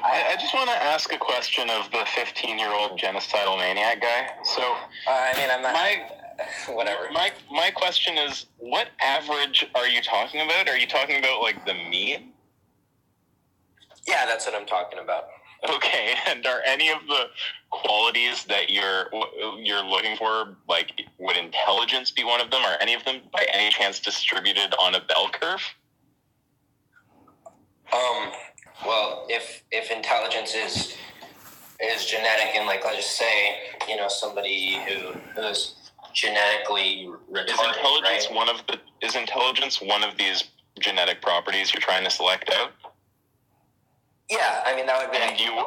I just want to ask a question of the 15-year-old genocidal maniac guy. So, I'm not... Whatever. My question is, what average are you talking about? Are you talking about, like, the mean? Yeah, that's what I'm talking about. Okay, and are any of the qualities that you're looking for, like, would intelligence be one of them? Are any of them, by any chance, distributed on a bell curve? Well, if intelligence is genetic, and, like, let's just say, somebody who's genetically retarded, Is intelligence one of these genetic properties you're trying to select out? Yeah, that would be...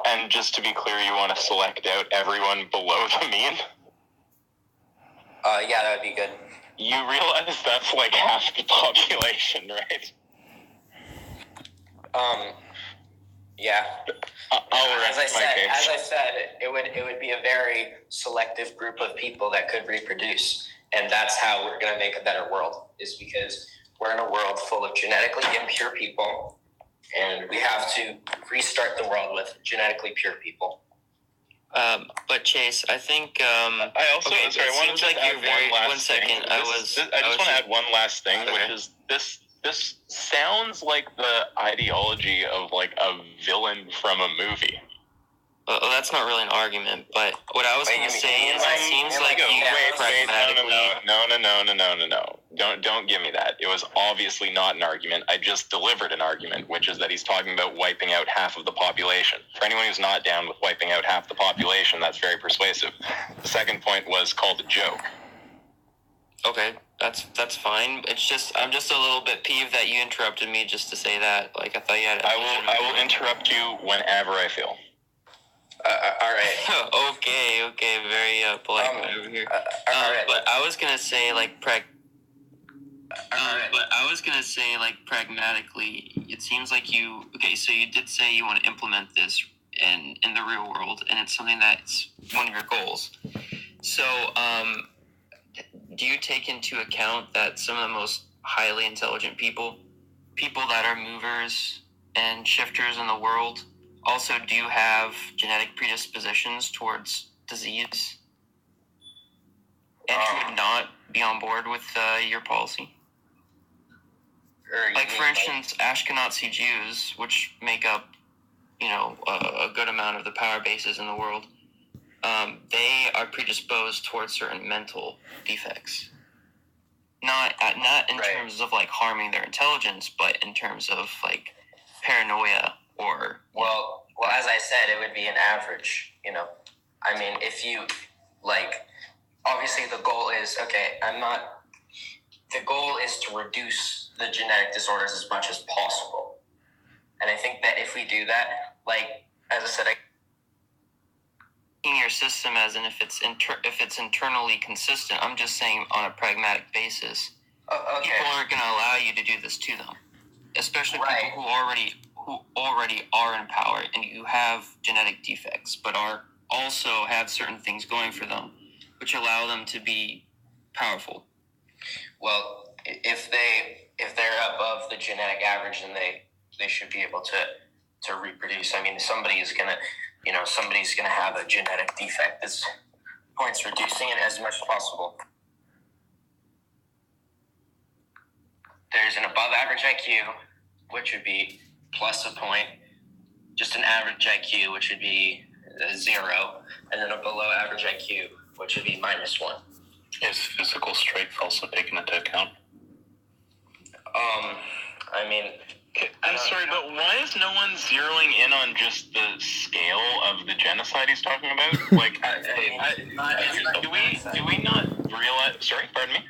And just to be clear, you want to select out everyone below the mean? Yeah, that would be good. You realize that's like half the population, right? Yeah. As I said, it would be a very selective group of people that could reproduce, and that's how we're going to make a better world, is because we're in a world full of genetically impure people, and we have to restart the world with genetically pure people. But Chase, I think I also I wanted to add one last thing. I just want to add one last thing, which is this sounds like the ideology of, like, a villain from a movie. Well, that's not really an argument, but what I was going to say is it seems like you pragmatically... No. Don't give me that. It was obviously not an argument. I just delivered an argument, which is that he's talking about wiping out half of the population. For anyone who's not down with wiping out half the population, that's very persuasive. The second point was called a joke. Okay, that's fine. It's just I'm just a little bit peeved that you interrupted me just to say that. Like, I thought you had... I will interrupt you whenever I feel. All right. Okay, very polite over here. But I was gonna say, like, pragmatically, it seems like you... Okay, so you did say you want to implement this in the real world, and it's something that's one of your goals. So, do you take into account that some of the most highly intelligent people that are movers and shifters in the world, also do have genetic predispositions towards disease, and would not be on board with your policy? Like, for instance, Ashkenazi Jews, which make up, a good amount of the power bases in the world, they are predisposed towards certain mental defects. Not in terms of, like, harming their intelligence, but in terms of, like, paranoia or... Well, as I said, it would be an average, if you, like, obviously the goal is, the goal is to reduce the genetic disorders as much as possible. And I think that if we do that, like, as I said, in your system as in if it's internally consistent, I'm just saying on a pragmatic basis, people aren't going to allow you to do this to them, especially people who already are in power and who have genetic defects, but also have certain things going for them, which allow them to be powerful. Well, if they're above the genetic average, then they should be able to reproduce. Somebody's gonna have a genetic defect. This points reducing it as much as possible. There's an above average IQ, which would be plus a point. Just an average IQ, which would be 0, and then a below average IQ, which would be -1. Is physical strength also taken into account? I'm sorry, but why is no one zeroing in on just the scale of the genocide he's talking about? Like, do we not realize? Sorry, pardon me.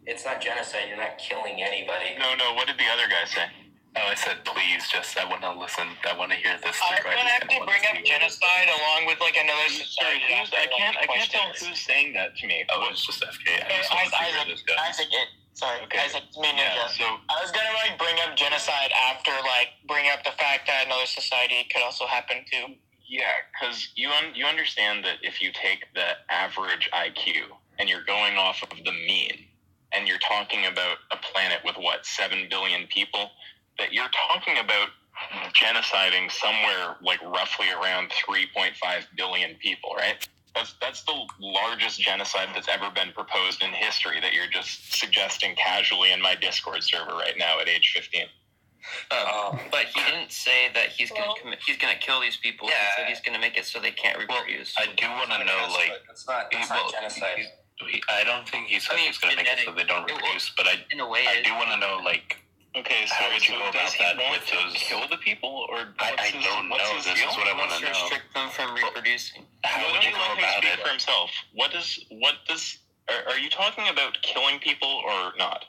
It's not genocide. You're not killing anybody. No. What did the other guy say? Oh, I said, please, I want to listen. I want to hear this. I was going to actually bring up genocide along with, like, another society. Sorry, I can't tell who's saying that to me. Oh, it's just FK. Isaac, me Ninja. So I was going to, like, bring up genocide after, like, bring up the fact that another society could also happen too. Yeah, because you understand that if you take the average IQ and you're going off of the mean, and you're talking about a planet with, 7 billion people, that you're talking about genociding somewhere like roughly around 3.5 billion people, right? That's the largest genocide that's ever been proposed in history that you're just suggesting casually in my Discord server right now at age 15. But he didn't say that he's gonna kill these people. Yeah. He said he's gonna make it so they can't reproduce. I do want to know, like, it's not genocide. I don't think he said he's going to make it so they don't reproduce, but I in a way, do want to know, like, Okay, so, how would you go about does he that want with to those? kill the people, or I don't know. This is what I want to know. restrict them from reproducing. How would you go let him about speak it? for himself? Are you talking about killing people or not?